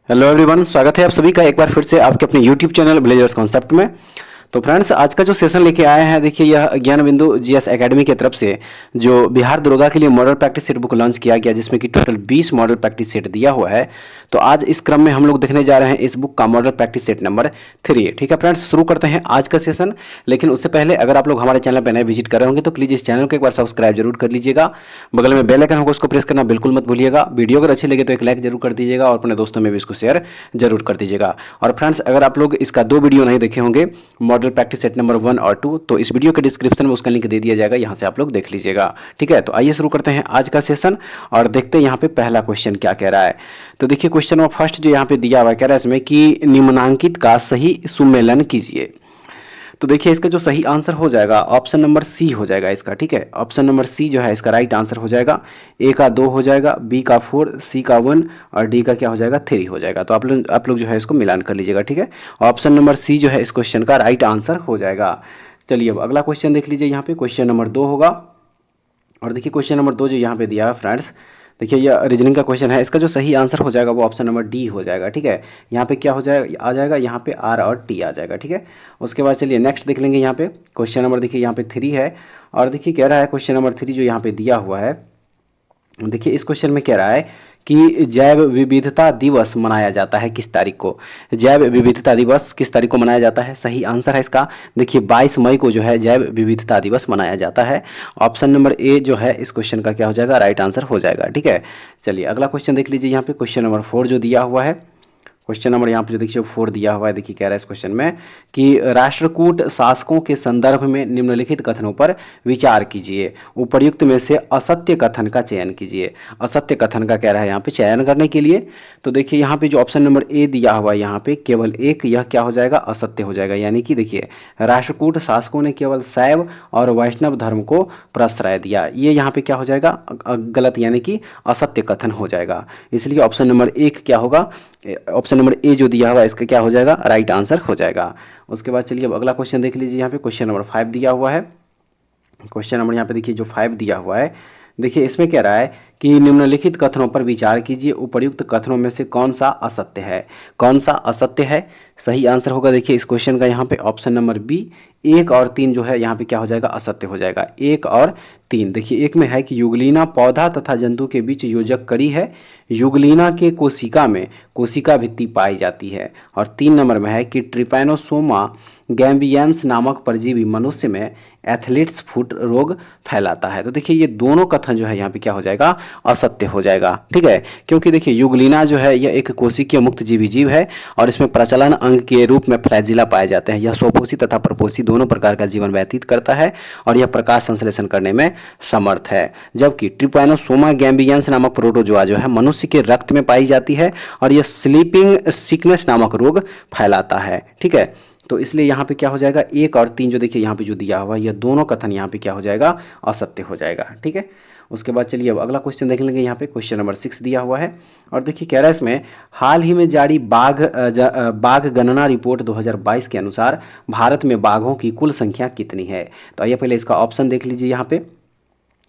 Hello everyone, स्वागत है आप सभी का एक बार फिर से आपके अपने यूट्यूब चैनल विलेजर्स कॉन्सेप्ट में। तो फ्रेंड्स, आज का जो सेशन लेके आए हैं, देखिए यह ज्ञान बिंदु जीएस एकेडमी की तरफ से जो बिहार दरोगा के लिए model practice set book launch किया गया, जिसमें कि टोटल 20 मॉडल प्रैक्टिस सेट दिया हुआ है। तो आज इस क्रम में हम लोग देखने जा रहे हैं इस बुक का मॉडल प्रैक्टिस सेट नंबर 3। ठीक है फ्रेंड्स, शुरू करते हैं आज का सेशन। लेकिन उससे पहले अगर आप लोग हमारे चैनल पर नए विजिट कर रहे होंगे तो प्लीज़ इस चैनल को एक बार सब्सक्राइब जरूर कर लीजिएगा। बगल में बेल आइकन होगा, उसको प्रेस करना बिल्कुल मत भूलिएगा। वीडियो अगर अच्छी लगे तो एक लाइक जरूर कर दीजिएगा और अपने दोस्तों में भी इसको शेयर जरूर कर दीजिएगा। और फ्रेंड्स, अगर आप लोग इसका 2 वीडियो नहीं देखे होंगे, मॉडल प्रैक्टिस सेट नंबर 1 और 2, तो इस वीडियो के डिस्क्रिप्शन में उसका लिंक दे दिया जाएगा, यहाँ से आप लोग देख लीजिएगा। ठीक है, तो आइए शुरू करते हैं आज का सेशन और देखते हैं यहाँ पे पहला क्वेश्चन क्या कह रहा है। तो देखिए क्वेश्चन नंबर फर्स्ट जो यहाँ पे दिया हुआ है, कह रहा है इसमें कि निम्नांकित का सही सुमेलन कीजिए। तो देखिए इसका जो सही आंसर हो जाएगा ऑप्शन नंबर सी हो जाएगा इसका। ठीक है, ऑप्शन नंबर सी जो है इसका राइट आंसर हो जाएगा। ए का 2 हो जाएगा, बी का 4, सी का 1 और डी का क्या हो जाएगा 3 हो जाएगा। तो आप लोग जो है इसको मिलान कर लीजिएगा। ठीक है, ऑप्शन नंबर सी जो है इस क्वेश्चन का राइट आंसर हो जाएगा। चलिए अब अगला क्वेश्चन देख लीजिए। यहाँ पे क्वेश्चन नंबर 2 होगा और देखिए क्वेश्चन नंबर 2 जो यहाँ पे दिया है फ्रेंड्स, देखिए यह रीजनिंग का क्वेश्चन है। इसका जो सही आंसर हो जाएगा वो ऑप्शन नंबर डी हो जाएगा। ठीक है, यहाँ पे क्या हो जाएगा, आ जाएगा यहाँ पे आर और टी आ जाएगा। ठीक है, उसके बाद चलिए नेक्स्ट देख लेंगे। यहाँ पे क्वेश्चन नंबर देखिए यहाँ पे 3 है और देखिए कह रहा है क्वेश्चन नंबर 3 जो यहाँ पे दिया हुआ है, देखिए इस क्वेश्चन में कह रहा है कि जैव विविधता दिवस मनाया जाता है किस तारीख को। जैव विविधता दिवस किस तारीख को मनाया जाता है, सही आंसर है इसका देखिए 22 मई को जो है जैव विविधता दिवस मनाया जाता है। ऑप्शन नंबर ए जो है इस क्वेश्चन का क्या हो जाएगा, राइट आंसर हो जाएगा। ठीक है, चलिए अगला क्वेश्चन देख लीजिए। यहाँ पे क्वेश्चन नंबर 4 जो दिया हुआ है, क्वेश्चन नंबर यहाँ पे जो देखिए 4 दिया हुआ है, देखिए कह रहा है इस क्वेश्चन में कि राष्ट्रकूट शासकों के संदर्भ में निम्नलिखित कथनों पर विचार कीजिए। उपर्युक्त में से असत्य कथन का चयन कीजिए। असत्य कथन का कह रहा है यहाँ पे चयन करने के लिए। तो देखिए यहाँ पे जो ऑप्शन नंबर ए दिया हुआ है, यहाँ पे केवल एक यह क्या हो जाएगा, असत्य हो जाएगा। यानी कि देखिए राष्ट्रकूट शासकों ने केवल शैव और वैष्णव धर्म को प्रश्रय दिया, ये यहाँ पे क्या हो जाएगा, गलत यानी कि असत्य कथन हो जाएगा। इसलिए ऑप्शन नंबर एक क्या होगा, ऑप्शन नंबर ए जो दिया हुआ है इसका क्या हो जाएगा, राइट आंसर हो जाएगा। उसके बाद चलिए अब अगला क्वेश्चन देख लीजिए। यहाँ पे क्वेश्चन नंबर 5 दिया हुआ है। क्वेश्चन नंबर यहाँ पे देखिए जो 5 दिया हुआ है, देखिए इसमें कह रहा है कि निम्नलिखित कथनों पर विचार कीजिए। उपर्युक्त कथनों में से कौन सा असत्य है, कौन सा असत्य है। सही आंसर होगा देखिए इस क्वेश्चन का यहाँ पे ऑप्शन नंबर बी, 1 और 3 जो है यहाँ पे क्या हो जाएगा, असत्य हो जाएगा। 1 और 3 देखिए एक में है कि युगलीना पौधा तथा जंतु के बीच योजक कड़ी है। युगलीना के कोशिका में कोशिका भित्ति पाई जाती है। और 3 नंबर में है कि ट्रिपैनोसोमा गैम्बियंस नामक परजीवी मनुष्य में एथलीट्स फुट रोग फैलाता है। तो देखिए ये दोनों कथन जो है यहाँ पे क्या हो जाएगा, असत्य हो जाएगा। ठीक है, क्योंकि देखिए युगलीना जो है यह एक कोशिकीय मुक्त जीवी जीव है और इसमें प्रचलन अंग के रूप में फ्लैजिला पाए जाते हैं। यह स्वपोषी तथा परपोषी दोनों प्रकार का जीवन व्यतीत करता है और यह प्रकाश संश्लेषण करने में समर्थ है। जबकि ट्रिपैनोसोमा गैम्बियंस नामक प्रोटोजोआ जो है मनुष्य के रक्त में पाई जाती है और यह स्लीपिंग सिकनेस नामक रोग फैलाता है। ठीक है, तो इसलिए यहाँ पे क्या हो जाएगा, 1 और 3 जो देखिए यहाँ पे जो दिया हुआ है, यह दोनों कथन यहाँ पे क्या हो जाएगा, असत्य हो जाएगा। ठीक है, उसके बाद चलिए अब अगला क्वेश्चन देख लेंगे। यहाँ पे क्वेश्चन नंबर 6 दिया हुआ है और देखिए कह रहा है इसमें हाल ही में जारी बाघ गणना रिपोर्ट 2022 के अनुसार भारत में बाघों की कुल संख्या कितनी है। तो आइए पहले इसका ऑप्शन देख लीजिए। यहाँ पे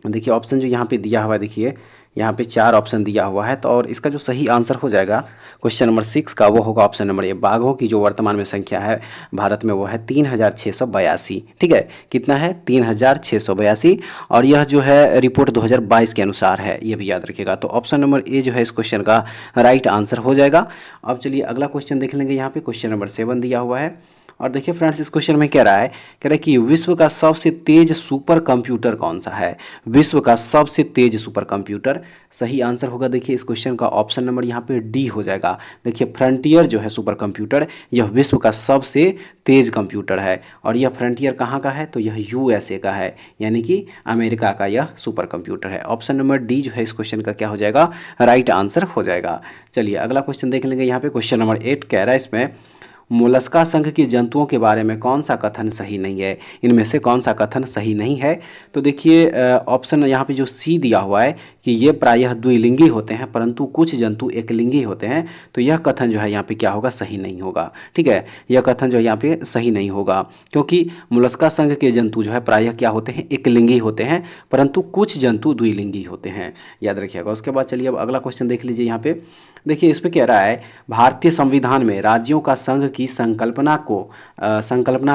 देखिए ऑप्शन जो यहाँ पे दिया हुआ है, देखिए यहाँ पे 4 ऑप्शन दिया हुआ है। तो और इसका जो सही आंसर हो जाएगा क्वेश्चन नंबर 6 का, वो होगा ऑप्शन नंबर ए। बाघों की जो वर्तमान में संख्या है भारत में वो है 3682। ठीक है, कितना है, 3682 और यह जो है रिपोर्ट 2022 के अनुसार है, ये भी याद रखिएगा। तो ऑप्शन नंबर ए जो है इस क्वेश्चन का राइट आंसर हो जाएगा। अब चलिए अगला क्वेश्चन देख लेंगे। यहाँ पे क्वेश्चन नंबर 7 दिया हुआ है और देखिए फ्रेंड्स इस क्वेश्चन में कह रहा है कि विश्व का सबसे तेज सुपर कंप्यूटर कौन सा है। विश्व का सबसे तेज सुपर कंप्यूटर, सही आंसर होगा देखिए इस क्वेश्चन का ऑप्शन नंबर यहाँ पे डी हो जाएगा। देखिए फ्रंटियर जो है सुपर कंप्यूटर, यह विश्व का सबसे तेज कंप्यूटर है और यह फ्रंटियर कहाँ का है, तो यह यूएसए का है, यानी कि अमेरिका का यह सुपर कंप्यूटर है। ऑप्शन नंबर डी जो है इस क्वेश्चन का क्या हो जाएगा, राइट आंसर हो जाएगा। चलिए अगला क्वेश्चन देख लेंगे। यहाँ पे क्वेश्चन नंबर 8 कह रहा है इसमें मोलस्का संघ के जंतुओं के बारे में कौन सा कथन सही नहीं है, इनमें से कौन सा कथन सही नहीं है। तो देखिए ऑप्शन यहाँ पे जो सी दिया हुआ है कि ये प्रायः द्विलिंगी होते हैं परंतु कुछ जंतु एकलिंगी होते हैं, तो यह कथन जो है यहाँ पे क्या होगा, सही नहीं होगा। ठीक है, यह कथन जो है यहाँ पे सही नहीं होगा, क्योंकि मोलस्का संघ के जंतु जो है प्रायः क्या होते हैं, एकलिंगी होते हैं, परंतु कुछ जंतु द्विलिंगी होते हैं, याद रखिएगा। उसके बाद चलिए अब अगला क्वेश्चन देख लीजिए। यहाँ पे देखिए इस पे कह रहा है भारतीय संविधान में राज्यों का संघ की संकल्पना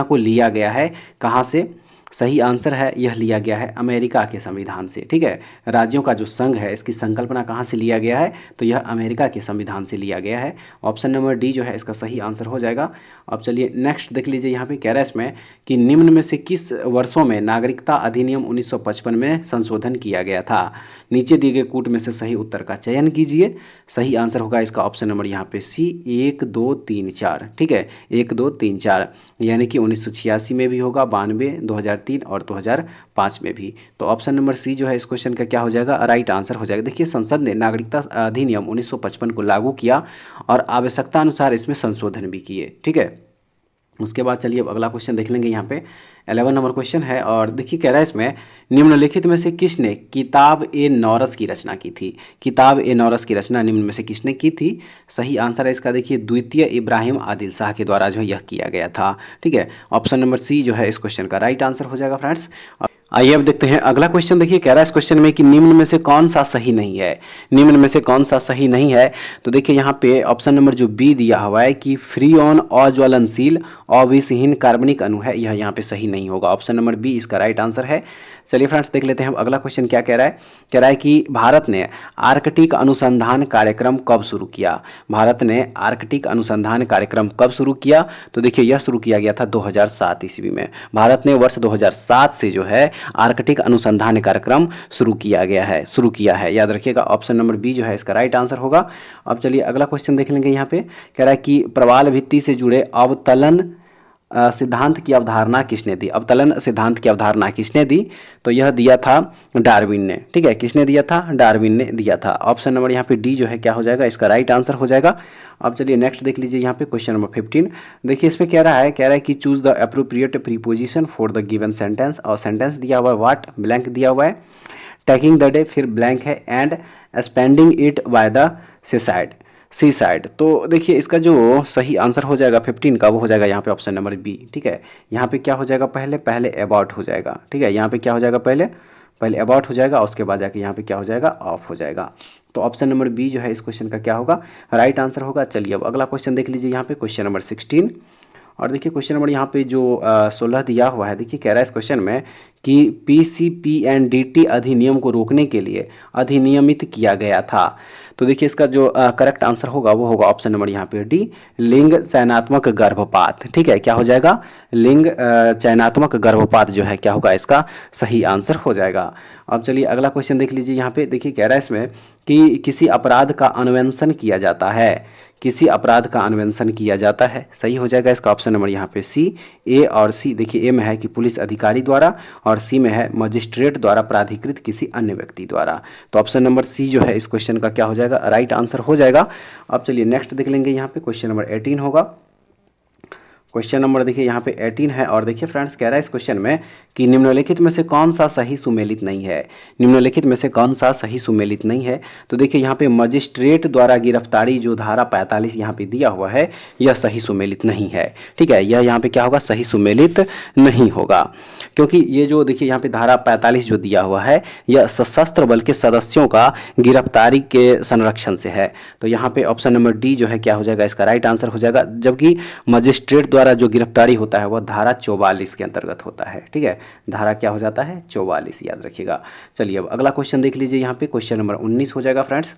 को लिया गया है कहाँ से। सही आंसर है यह लिया गया है अमेरिका के संविधान से। ठीक है, राज्यों का जो संघ है इसकी संकल्पना कहाँ से लिया गया है, तो यह अमेरिका के संविधान से लिया गया है। ऑप्शन नंबर डी जो है इसका सही आंसर हो जाएगा। अब चलिए नेक्स्ट देख लीजिए। यहाँ पे कह रहा है इसमें कि निम्न में से किस वर्षों में नागरिकता अधिनियम 1955 में संशोधन किया गया था। नीचे दिए गए कूट में से सही उत्तर का चयन कीजिए। सही आंसर होगा इसका ऑप्शन नंबर यहाँ पे सी, 1 2 3 4। ठीक है, 1 2 3 4, यानी कि 1986 में भी होगा, 92, 2003 और 2005 में भी। तो ऑप्शन नंबर सी जो है इस क्वेश्चन का क्या हो जाएगा, राइट आंसर हो जाएगा। देखिए संसद ने नागरिकता अधिनियम 1955 को लागू किया और आवश्यकता अनुसार इसमें संशोधन भी किए। ठीक है, उसके बाद चलिए अब अगला क्वेश्चन देख लेंगे। यहाँ पे 11 नंबर क्वेश्चन है और देखिए कह रहा है इसमें निम्नलिखित में से किसने किताब ए नौरस की रचना की थी। किताब ए नौरस की रचना निम्न में से किसने की थी। सही आंसर है इसका देखिए द्वितीय इब्राहिम आदिल शाह के द्वारा जो है यह किया गया था। ठीक है, ऑप्शन नंबर सी जो है इस क्वेश्चन का राइट आंसर हो जाएगा फ्रेंड्स। आइए अब देखते हैं अगला क्वेश्चन। देखिए कह रहा है इस क्वेश्चन में कि निम्न में से कौन सा सही नहीं है। निम्न में से कौन सा सही नहीं है, तो देखिए यहाँ पे ऑप्शन नंबर जो बी दिया हुआ है कि फ्रीऑन अज्वलनशील अविषहीन कार्बनिक अणु है, यह यहाँ पे सही नहीं होगा। ऑप्शन नंबर बी इसका राइट आंसर है। चलिए फ्रेंड्स देख लेते हैं अब अगला क्वेश्चन क्या कह रहा है। कह रहा है कि भारत ने आर्कटिक अनुसंधान कार्यक्रम कब शुरू किया। भारत ने आर्कटिक अनुसंधान कार्यक्रम कब शुरू किया, तो देखिए यह शुरू किया गया था 2007 ईस्वी में। भारत ने वर्ष 2007 से जो है आर्कटिक अनुसंधान कार्यक्रम शुरू किया है, याद रखिएगा। ऑप्शन नंबर बी जो है इसका राइट आंसर होगा। अब चलिए अगला क्वेश्चन देख लेंगे। यहाँ पे कह रहा है कि प्रवाल भित्ति से जुड़े अवतलन सिद्धांत की अवधारणा किसने दी। अवतलन सिद्धांत की अवधारणा किसने दी, तो यह दिया था डार्विन ने। ठीक है, किसने दिया था, डार्विन ने दिया था। ऑप्शन नंबर यहाँ पे डी जो है क्या हो जाएगा, इसका राइट आंसर हो जाएगा। अब चलिए नेक्स्ट देख लीजिए। यहाँ पे क्वेश्चन नंबर 15 देखिए इसमें कह रहा है कि choose the appropriate preposition for the given sentence. और सेंटेंस दिया हुआ है व्हाट, ब्लैंक दिया हुआ है, टेकिंग द डे, फिर ब्लैंक है, and spending it by the sea side. तो देखिए इसका जो सही आंसर हो जाएगा 15 का, वो हो जाएगा यहाँ पे ऑप्शन नंबर बी। ठीक है, यहाँ पे क्या हो जाएगा, पहले अबाउट हो जाएगा। ठीक है, यहाँ पे क्या हो जाएगा, पहले अबाउट हो जाएगा, उसके बाद जाके यहाँ पे क्या हो जाएगा, ऑफ हो जाएगा। तो ऑप्शन नंबर बी जो है इस क्वेश्चन का क्या होगा, राइट आंसर होगा। चलिए अब अगला क्वेश्चन देख लीजिए। यहाँ पे क्वेश्चन नंबर 16 और देखिए क्वेश्चन नंबर यहाँ पे जो 16 दिया हुआ है। देखिए कह रहा है इस क्वेश्चन में कि PCPNDT अधिनियम को रोकने के लिए अधिनियमित किया गया था। तो देखिए इसका जो करेक्ट आंसर होगा वो होगा ऑप्शन नंबर यहाँ पे डी, लिंग चयनात्मक गर्भपात। ठीक है, क्या हो जाएगा, लिंग चयनात्मक गर्भपात जो है क्या होगा, इसका सही आंसर हो जाएगा। अब चलिए अगला क्वेश्चन देख लीजिए। यहाँ पे देखिए कह रहा है इसमें कि किसी अपराध का अन्वेषण किया जाता है, किसी अपराध का अन्वेषण किया जाता है। सही हो जाएगा इसका ऑप्शन नंबर यहाँ पे सी, ए और सी। देखिए ए में है कि पुलिस अधिकारी द्वारा और सी में है मजिस्ट्रेट द्वारा प्राधिकृत किसी अन्य व्यक्ति द्वारा। तो ऑप्शन नंबर सी जो है इस क्वेश्चन का क्या हो जाएगा, राइट आंसर हो जाएगा। अब चलिए नेक्स्ट देख लेंगे। यहाँ पे क्वेश्चन नंबर 18 होगा। क्वेश्चन नंबर देखिए यहाँ पे 18 है और देखिए फ्रेंड्स कह रहा है इस क्वेश्चन में कि निम्नलिखित में से कौन सा सही सुमेलित नहीं है। निम्नलिखित में से कौन सा सही सुमेलित नहीं है, तो देखिए यहाँ पे मजिस्ट्रेट द्वारा गिरफ्तारी जो धारा 45 यहाँ पे दिया हुआ है यह सही सुमेलित नहीं है। ठीक है, यह यहाँ पे क्या होगा, सही सुमेलित नहीं होगा, क्योंकि ये जो देखिए यहाँ पे धारा 45 जो दिया हुआ है यह सशस्त्र बल के सदस्यों का गिरफ्तारी के संरक्षण से है। तो यहाँ पे ऑप्शन नंबर डी जो है क्या हो जाएगा, इसका राइट आंसर हो जाएगा। जबकि मजिस्ट्रेट द्वारा जो गिरफ्तारी होता है वह धारा 44 के अंतर्गत होता है। ठीक है, धारा क्या हो जाता है, 44, याद रखिएगा। चलिए अब अगला क्वेश्चन देख लीजिए। यहाँ पे क्वेश्चन नंबर 19 हो जाएगा फ्रेंड्स।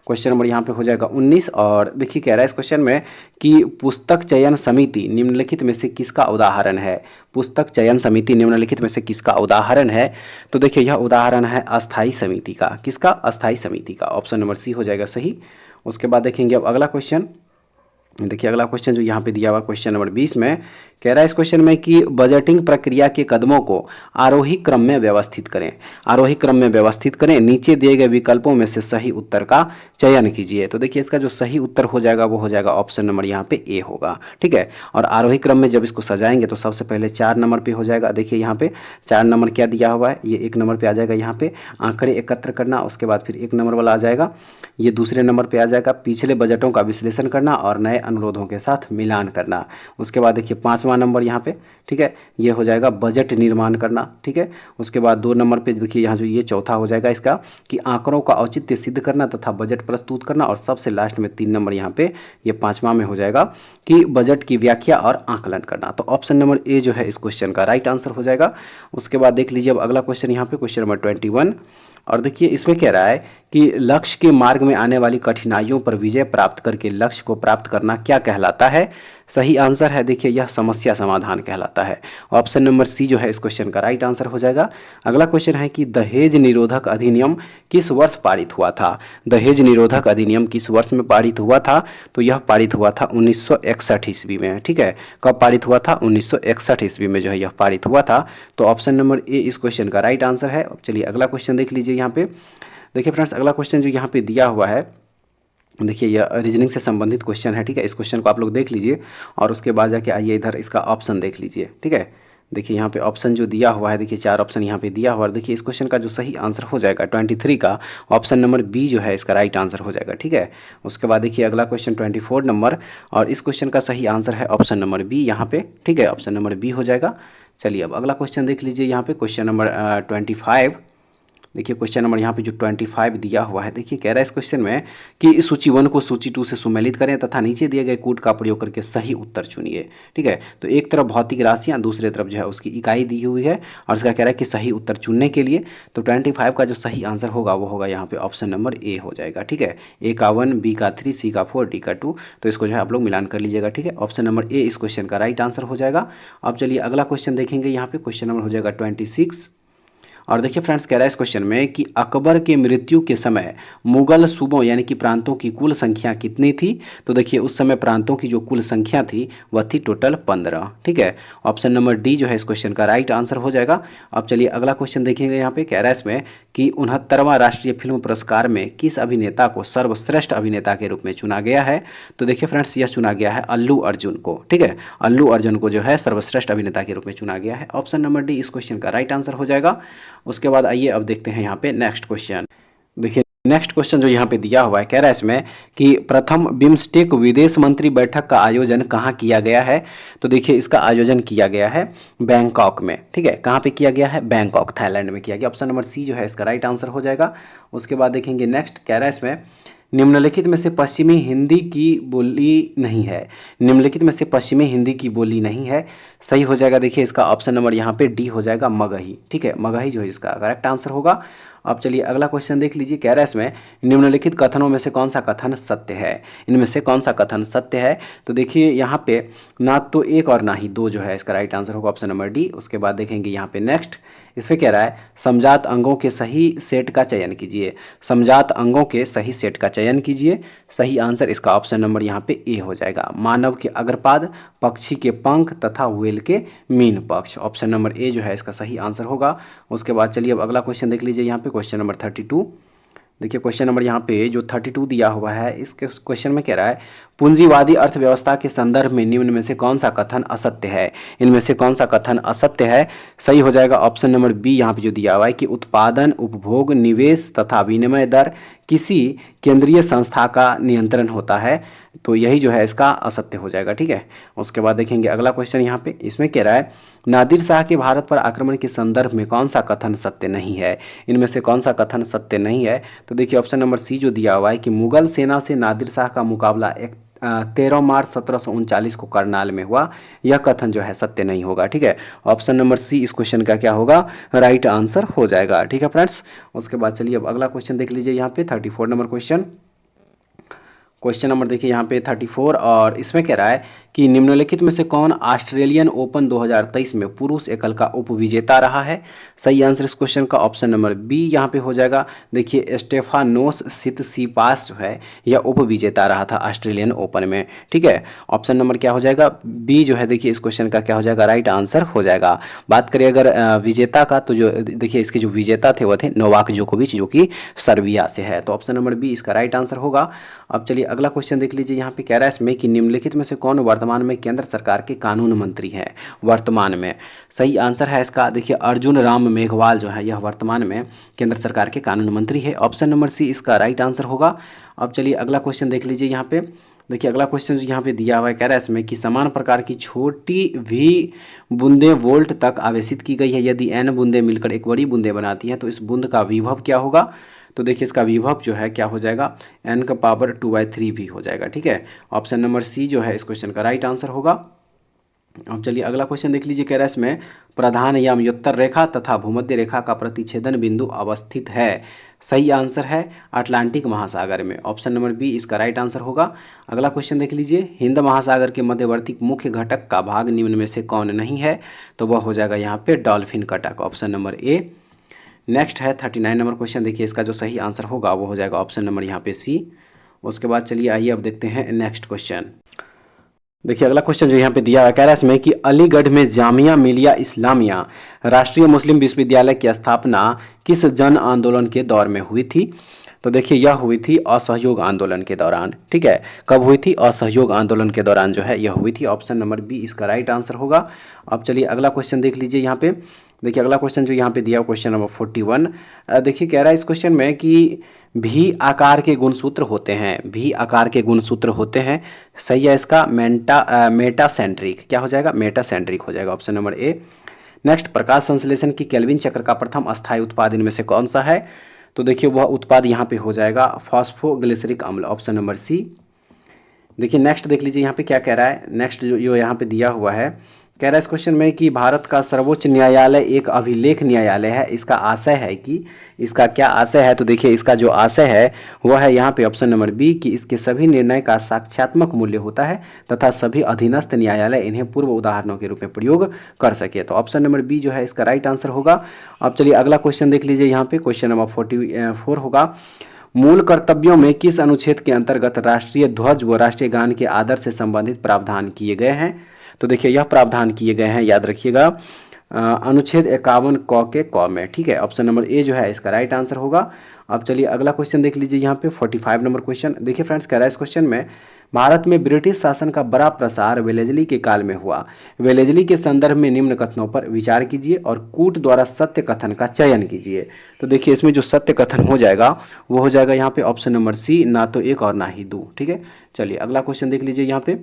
क्वेश्चन नंबर यहाँ पे हो जाएगा 19 और देखिए कह रहा है इस क्वेश्चन में कि पुस्तक चयन समिति निम्नलिखित में से किसका उदाहरण है। पुस्तक चयन समिति निम्नलिखित में से किसका उदाहरण है, तो देखिए यह उदाहरण है अस्थायी समिति का। किसका, अस्थायी समिति का। ऑप्शन नंबर सी हो जाएगा सही। उसके बाद देखेंगे अब अगला क्वेश्चन। देखिए अगला क्वेश्चन जो यहाँ पे दिया हुआ क्वेश्चन नंबर 20 में कह रहा है इस क्वेश्चन में कि बजटिंग प्रक्रिया के कदमों को आरोही क्रम में व्यवस्थित करें। आरोही क्रम में व्यवस्थित करें, नीचे दिए गए विकल्पों में से सही उत्तर का चयन कीजिए। तो देखिए इसका जो सही उत्तर हो जाएगा वो हो जाएगा ऑप्शन नंबर यहाँ पे ए होगा, ठीक है। और आरोही क्रम में जब इसको सजाएंगे तो सबसे पहले 4 नंबर पे हो जाएगा। देखिए यहाँ पे 4 नंबर क्या दिया हुआ है, ये 1 नंबर पे आ जाएगा। यहाँ पे आंकड़े एकत्र करना, उसके बाद फिर 1 नंबर वाला आ जाएगा, ये दूसरे नंबर पे आ जाएगा पिछले बजटों का विश्लेषण करना और नए अनुरोधों के साथ मिलान करना। उसके बाद देखिए 5वां नंबर यहाँ पे, ठीक है, ये हो जाएगा बजट निर्माण करना, ठीक है। उसके बाद 2 नंबर पे देखिए यहाँ जो ये चौथा हो जाएगा इसका कि आंकड़ों का औचित्य सिद्ध करना तथा बजट प्रस्तुत करना। और सबसे लास्ट में 3 नंबर यहाँ पे ये 5वां में हो जाएगा कि बजट की व्याख्या और आकलन करना। तो ऑप्शन नंबर ए जो है इस क्वेश्चन का राइट आंसर हो जाएगा। उसके बाद देख लीजिए अब अगला क्वेश्चन यहाँ पे क्वेश्चन नंबर 21, और देखिए इसमें कह रहा है कि लक्ष्य के मार्ग में आने वाली कठिनाइयों पर विजय प्राप्त करके लक्ष्य को प्राप्त करना क्या कहलाता है। सही आंसर है देखिए यह समस्या समाधान कहलाता है। ऑप्शन नंबर सी जो है इस क्वेश्चन का राइट आंसर हो जाएगा। अगला क्वेश्चन है कि दहेज निरोधक अधिनियम किस वर्ष पारित हुआ था। दहेज निरोधक अधिनियम किस वर्ष में पारित हुआ था, तो यह पारित हुआ था 1961 ईस्वी में, ठीक है। कब पारित हुआ था, 1961 ईस्वी में जो है यह पारित हुआ था। तो ऑप्शन नंबर ए इस क्वेश्चन का राइट आंसर है। अब चलिए अगला क्वेश्चन देख लीजिए यहाँ पे। देखिए फ्रेंड्स अगला क्वेश्चन जो यहाँ पे दिया हुआ है, देखिए यह रीजनिंग से संबंधित क्वेश्चन है, ठीक है। इस क्वेश्चन को आप लोग देख लीजिए और उसके बाद जाके आइए इधर इसका ऑप्शन देख लीजिए, ठीक है। देखिए यहाँ पे ऑप्शन जो दिया हुआ है, देखिए 4 ऑप्शन यहाँ पे दिया हुआ है। देखिए इस क्वेश्चन का जो सही आंसर हो जाएगा 23 का ऑप्शन नंबर बी जो है इसका राइट आंसर हो जाएगा, ठीक है। उसके बाद देखिए अगला क्वेश्चन 24 नंबर, और इस क्वेश्चन का सही आंसर है ऑप्शन नंबर बी यहाँ पे, ठीक है। ऑप्शन नंबर बी हो जाएगा। चलिए अब अगला क्वेश्चन देख लीजिए यहाँ पे क्वेश्चन नंबर 25। देखिए क्वेश्चन नंबर यहाँ पे जो 25 दिया हुआ है, देखिए कह रहा है इस क्वेश्चन में कि सूची 1 को सूची 2 से सुमेलित करें तथा नीचे दिए गए कोड का प्रयोग करके सही उत्तर चुनिए, ठीक है। तो एक तरफ भौतिक राशियाँ, दूसरी तरफ जो है उसकी इकाई दी हुई है और इसका कह रहा है कि सही उत्तर चुनने के लिए तो 25 का जो सही आंसर होगा वो होगा यहाँ पे ऑप्शन नंबर ए हो जाएगा, ठीक है। ए का 1, बी का 3, सी का 4, डी का 2, तो इसको जो है आप लोग मिलान कर लीजिएगा, ठीक है। ऑप्शन नंबर ए इस क्वेश्चन का राइट आंसर हो जाएगा। अब चलिए अगला क्वेश्चन देखेंगे यहाँ पे क्वेश्चन नंबर हो जाएगा 26। और देखिए फ्रेंड्स कह रहा है इस क्वेश्चन में कि अकबर के मृत्यु के समय मुगल सूबों यानी कि प्रांतों की कुल संख्या कितनी थी। तो देखिए उस समय प्रांतों की जो कुल संख्या थी वह थी टोटल 15, ठीक है। ऑप्शन नंबर डी जो है इस क्वेश्चन का राइट आंसर हो जाएगा। अब चलिए अगला क्वेश्चन देखेंगे यहाँ पे कह रहा है इसमें कि 69वां राष्ट्रीय फिल्म पुरस्कार में किस अभिनेता को सर्वश्रेष्ठ अभिनेता के रूप में चुना गया है। तो देखिए फ्रेंड्स यह चुना गया है अल्लू अर्जुन को, ठीक है। अल्लू अर्जुन को जो है सर्वश्रेष्ठ अभिनेता के रूप में चुना गया है। ऑप्शन नंबर डी इस क्वेश्चन का राइट आंसर हो जाएगा। उसके बाद आइए अब देखते हैं यहाँ पे नेक्स्ट क्वेश्चन। देखिए नेक्स्ट क्वेश्चन जो यहाँ पे दिया हुआ है कह रहा है इसमें कि प्रथम बिम्स्टेक विदेश मंत्री बैठक का आयोजन कहाँ किया गया है। तो देखिए इसका आयोजन किया गया है बैंकॉक में, ठीक है। कहाँ पे किया गया है, बैंकॉक थाईलैंड में किया गया। ऑप्शन नंबर सी जो है इसका राइट आंसर हो जाएगा। उसके बाद देखेंगे नेक्स्ट कह रहा है इसमें निम्नलिखित में से पश्चिमी हिंदी की बोली नहीं है। निम्नलिखित में से पश्चिमी हिंदी की बोली नहीं है, सही हो जाएगा। देखिए इसका ऑप्शन नंबर यहाँ पे डी हो जाएगा मगही, ठीक है। मगही जो है इसका करेक्ट आंसर होगा। अब चलिए अगला क्वेश्चन देख लीजिए कह रहा है इसमें निम्नलिखित कथनों में से कौन सा कथन सत्य है। इनमें से कौन सा कथन सत्य है। तो देखिए यहाँ पे ना तो 1 और ना ही 2 जो है इसका राइट आंसर होगा ऑप्शन नंबर डी। उसके बाद देखेंगे यहाँ पे नेक्स्ट इसमें कह रहा है समजात अंगों के सही सेट का चयन कीजिए। समजात अंगों के सही सेट का चयन कीजिए। सही आंसर इसका ऑप्शन नंबर यहाँ पे ए हो जाएगा। मानव के अग्रपाद, पक्षी के पंख तथा व्हेल के मीन पक्ष। ऑप्शन नंबर ए जो है इसका सही आंसर होगा। उसके बाद चलिए अब अगला क्वेश्चन देख लीजिए यहाँ पे क्वेश्चन नंबर 32। देखिए क्वेश्चन नंबर यहाँ पे जो 32 दिया हुआ है इस क्वेश्चन में कह रहा है पूंजीवादी अर्थव्यवस्था के संदर्भ में निम्न में से कौन सा कथन असत्य है। इनमें से कौन सा कथन असत्य है, सही हो जाएगा ऑप्शन नंबर बी यहाँ पे जो दिया हुआ है कि उत्पादन, उपभोग, निवेश तथा विनिमय दर किसी केंद्रीय संस्था का नियंत्रण होता है। तो यही जो है इसका असत्य हो जाएगा, ठीक है। उसके बाद देखेंगे अगला क्वेश्चन यहाँ पे इसमें कह रहा है नादिर शाह के भारत पर आक्रमण के संदर्भ में कौन सा कथन सत्य नहीं है। इनमें से कौन सा कथन सत्य नहीं है। तो देखिए ऑप्शन नंबर सी जो दिया हुआ है कि मुगल सेना से नादिर शाह का मुकाबला 13 मार्च 1739 को करनाल में हुआ, यह कथन जो है सत्य नहीं होगा, ठीक है। ऑप्शन नंबर सी इस क्वेश्चन का क्या होगा, राइट आंसर हो जाएगा, ठीक है फ्रेंड्स। उसके बाद चलिए अब अगला क्वेश्चन देख लीजिए यहाँ पे 34 नंबर क्वेश्चन नंबर देखिए यहाँ पे 34 और इसमें कह रहा है कि निम्नलिखित में से कौन ऑस्ट्रेलियन ओपन 2023 में पुरुष एकल का उपविजेता रहा है। सही आंसर इस क्वेश्चन का ऑप्शन नंबर बी यहाँ पे हो जाएगा। देखिए स्टेफानोस सितसिपास जो है यह उपविजेता रहा था ऑस्ट्रेलियन ओपन में। ठीक है, ऑप्शन नंबर क्या हो जाएगा, बी जो है देखिए इस क्वेश्चन का क्या हो जाएगा, राइट आंसर हो जाएगा। बात करें अगर विजेता का, तो जो देखिए इसके जो विजेता थे वो थे नोवाक जोकोविच जो कि सर्बिया से है। तो ऑप्शन नंबर बी इसका राइट आंसर होगा। अब चलिए अगला क्वेश्चन देख लीजिए, यहाँ पे कह रहा है इसमें कि निम्नलिखित में से कौन वर्तमान में केंद्र सरकार के कानून मंत्री हैं वर्तमान में। सही आंसर है इसका देखिए अर्जुन राम मेघवाल जो है यह वर्तमान में केंद्र सरकार के कानून मंत्री है। ऑप्शन नंबर सी इसका राइट आंसर होगा। अब चलिए अगला क्वेश्चन देख लीजिए, यहाँ पे देखिए अगला क्वेश्चन जो यहाँ पे दिया हुआ है, कह रहा है इसमें कि समान प्रकार की छोटी भी बूंदें वोल्ट तक आवेशित की गई है। यदि n बूंदें मिलकर एक बड़ी बूंदें बनाती हैं तो इस बूंद का विभव क्या होगा। तो देखिए इसका विभव जो है क्या हो जाएगा, n का पावर 2/3 भी हो जाएगा। ठीक है, ऑप्शन नंबर सी जो है इस क्वेश्चन का राइट आंसर होगा। अब चलिए अगला क्वेश्चन देख लीजिए, कह रहा है इसमें प्रधान या मध्योत्तर रेखा तथा भूमध्य रेखा का प्रतिच्छेदन बिंदु अवस्थित है। सही आंसर है अटलांटिक महासागर में। ऑप्शन नंबर बी इसका राइट आंसर होगा। अगला क्वेश्चन देख लीजिए, हिंद महासागर के मध्यवर्ती मुख्य घटक का भाग निम्न में से कौन नहीं है। तो वह हो जाएगा यहाँ पे dolphin Cuttack, option number A. Next है 39 नंबर क्वेश्चन, देखिए इसका जो सही आंसर होगा वो हो जाएगा ऑप्शन नंबर यहाँ पे सी। उसके बाद चलिए आइए अब देखते हैं नेक्स्ट क्वेश्चन। देखिए अगला क्वेश्चन जो यहाँ पे दिया हुआ कह रहा है इसमें कि अलीगढ़ में जामिया मिलिया इस्लामिया राष्ट्रीय मुस्लिम विश्वविद्यालय की स्थापना किस जन आंदोलन के दौर में हुई थी। तो देखिए यह हुई थी असहयोग आंदोलन के दौरान। ठीक है, कब हुई थी, असहयोग आंदोलन के दौरान जो है यह हुई थी। ऑप्शन नंबर बी इसका राइट आंसर होगा। अब चलिए अगला क्वेश्चन देख लीजिए, यहाँ पे देखिए अगला क्वेश्चन जो यहाँ पे दिया क्वेश्चन नंबर 41। देखिए कह रहा है इस क्वेश्चन में कि भी आकार के गुणसूत्र होते हैं, भी आकार के गुणसूत्र होते हैं। सही है इसका मेटासेंट्रिक क्या हो जाएगा, मेटासेंट्रिक हो जाएगा, ऑप्शन नंबर ए। नेक्स्ट, प्रकाश संश्लेषण की केल्विन चक्र का प्रथम अस्थायी उत्पाद इनमें से कौन सा है। तो देखिए वह उत्पाद यहाँ पे हो जाएगा फॉस्फोग्लिसरिक अम्ल, ऑप्शन नंबर सी। देखिए नेक्स्ट देख लीजिए यहाँ पे क्या कह रहा है, नेक्स्ट जो यहाँ पे दिया हुआ है, कह रहा है इस क्वेश्चन में कि भारत का सर्वोच्च न्यायालय एक अभिलेख न्यायालय है। इसका आशय है कि, इसका क्या आशय है। तो देखिए इसका जो आशय है वह है यहाँ पे ऑप्शन नंबर बी कि इसके सभी निर्णय का साक्ष्यात्मक मूल्य होता है तथा सभी अधीनस्थ न्यायालय इन्हें पूर्व उदाहरणों के रूप में प्रयोग कर सके। तो ऑप्शन नंबर बी जो है इसका राइट आंसर होगा। अब चलिए अगला क्वेश्चन देख लीजिए, यहाँ पे क्वेश्चन नंबर 44 होगा। मूल कर्तव्यों में किस अनुच्छेद के अंतर्गत राष्ट्रीय ध्वज व राष्ट्रीय गान के आदर से संबंधित प्रावधान किए गए हैं। तो देखिए यह प्रावधान किए गए हैं, याद रखिएगा, अनुच्छेद 51 क के क में। ठीक है, ऑप्शन नंबर ए जो है इसका राइट आंसर होगा। अब चलिए अगला क्वेश्चन देख लीजिए, यहाँ पे 45 नंबर क्वेश्चन। देखिए फ्रेंड्स कह रहा है इस क्वेश्चन में भारत में ब्रिटिश शासन का बड़ा प्रसार वेलेजली के काल में हुआ। वेलेजली के संदर्भ में निम्न कथनों पर विचार कीजिए और कूट द्वारा सत्य कथन का चयन कीजिए। तो देखिए इसमें जो सत्य कथन हो जाएगा वो हो जाएगा यहाँ पे ऑप्शन नंबर सी, ना तो एक और ना ही दो। ठीक है, चलिए अगला क्वेश्चन देख लीजिए, यहाँ पे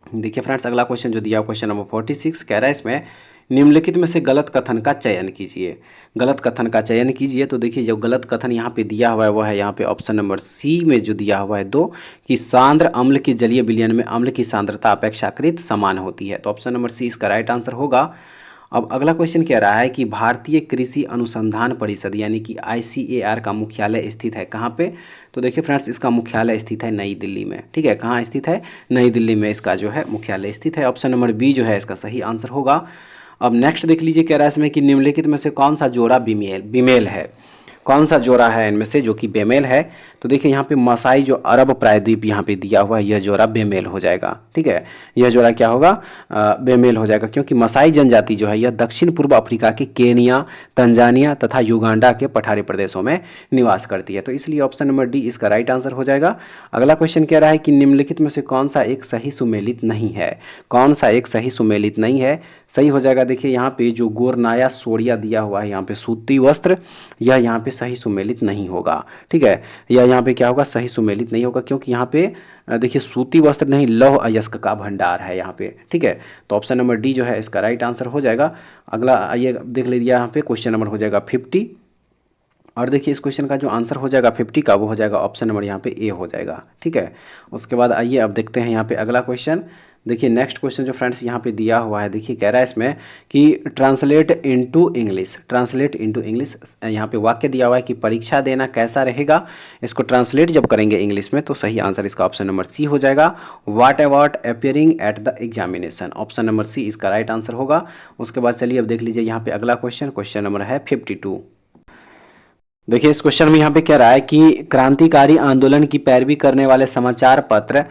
देखिए फ्रेंड्स अगला क्वेश्चन जो दिया क्वेश्चन नंबर 46 कह रहा है इसमें निम्नलिखित में से गलत कथन का चयन कीजिए, गलत कथन का चयन कीजिए। तो देखिए जो गलत कथन यहाँ पे दिया हुआ है वो है यहाँ पे ऑप्शन नंबर सी में जो दिया हुआ है 2 कि सांद्र अम्ल की जलीय विलयन में अम्ल की सांद्रता अपेक्षाकृत समान होती है। तो ऑप्शन नंबर सी इसका राइट आंसर होगा। अब अगला क्वेश्चन कह रहा है कि भारतीय कृषि अनुसंधान परिषद यानी कि ICAR का मुख्यालय स्थित है कहाँ पे। तो देखिए फ्रेंड्स इसका मुख्यालय स्थित है नई दिल्ली में। ठीक है, कहाँ स्थित है, नई दिल्ली में इसका जो है मुख्यालय स्थित है। ऑप्शन नंबर बी जो है इसका सही आंसर होगा। अब नेक्स्ट देख लीजिए, कह रहा है इसमें कि निम्नलिखित में से कौन सा जोड़ा बीमेल है, कौन सा जोड़ा है इनमें से जो कि बेमेल है। तो देखिए यहाँ पे मसाई जो अरब प्रायद्वीप यहाँ पे दिया हुआ है यह जोड़ा बेमेल हो जाएगा। ठीक है, यह जोड़ा क्या होगा, बेमेल हो जाएगा, क्योंकि मसाई जनजाति जो है यह दक्षिण पूर्व अफ्रीका के केनिया, तंजानिया तथा युगांडा के पठारी प्रदेशों में निवास करती है। तो इसलिए ऑप्शन नंबर डी इसका राइट आंसर हो जाएगा। अगला क्वेश्चन कह रहा है कि निम्नलिखित में से कौन सा एक सही सुमेलित नहीं है, कौन सा एक सही सुमेलित नहीं है। सही हो जाएगा, देखिए यहाँ पे जो गोरनाया सोड़िया दिया हुआ है यहाँ पे सूती वस्त्र, यह यहाँ पे सही सुमेलित नहीं होगा। ठीक है, यह यहाँ पे क्या होगा, सही सुमेलित नहीं होगा, क्योंकि यहाँ पे देखिए सूती वस्त्र नहीं लौह अयस्क का भंडार है यहाँ पे। ठीक है, तो ऑप्शन नंबर डी जो है इसका राइट आंसर हो जाएगा। अगला आइए देख लीजिए, यहाँ पे क्वेश्चन नंबर हो जाएगा 50 और देखिए इस क्वेश्चन का जो आंसर हो जाएगा 50 का वो हो जाएगा ऑप्शन नंबर यहाँ पे ए हो जाएगा। ठीक है, उसके बाद आइए अब देखते हैं यहाँ पे अगला क्वेश्चन। देखिए नेक्स्ट क्वेश्चन जो फ्रेंड्स यहाँ पे दिया हुआ है, देखिए कह रहा है इसमें कि translate into English, translate into English. यहाँ पे वाक्य दिया हुआ है कि परीक्षा देना कैसा रहेगा, इसको ट्रांसलेट जब करेंगे इंग्लिश में तो सही आंसर इसका ऑप्शन नंबर सी हो जाएगा। What about appearing at the examination, option number C इसका राइट आंसर होगा। उसके बाद चलिए अब देख लीजिए यहाँ पे अगला क्वेश्चन, क्वेश्चन नंबर है 52। देखिए इस क्वेश्चन में यहाँ पे कह रहा है कि क्रांतिकारी आंदोलन की पैरवी करने वाले समाचार पत्र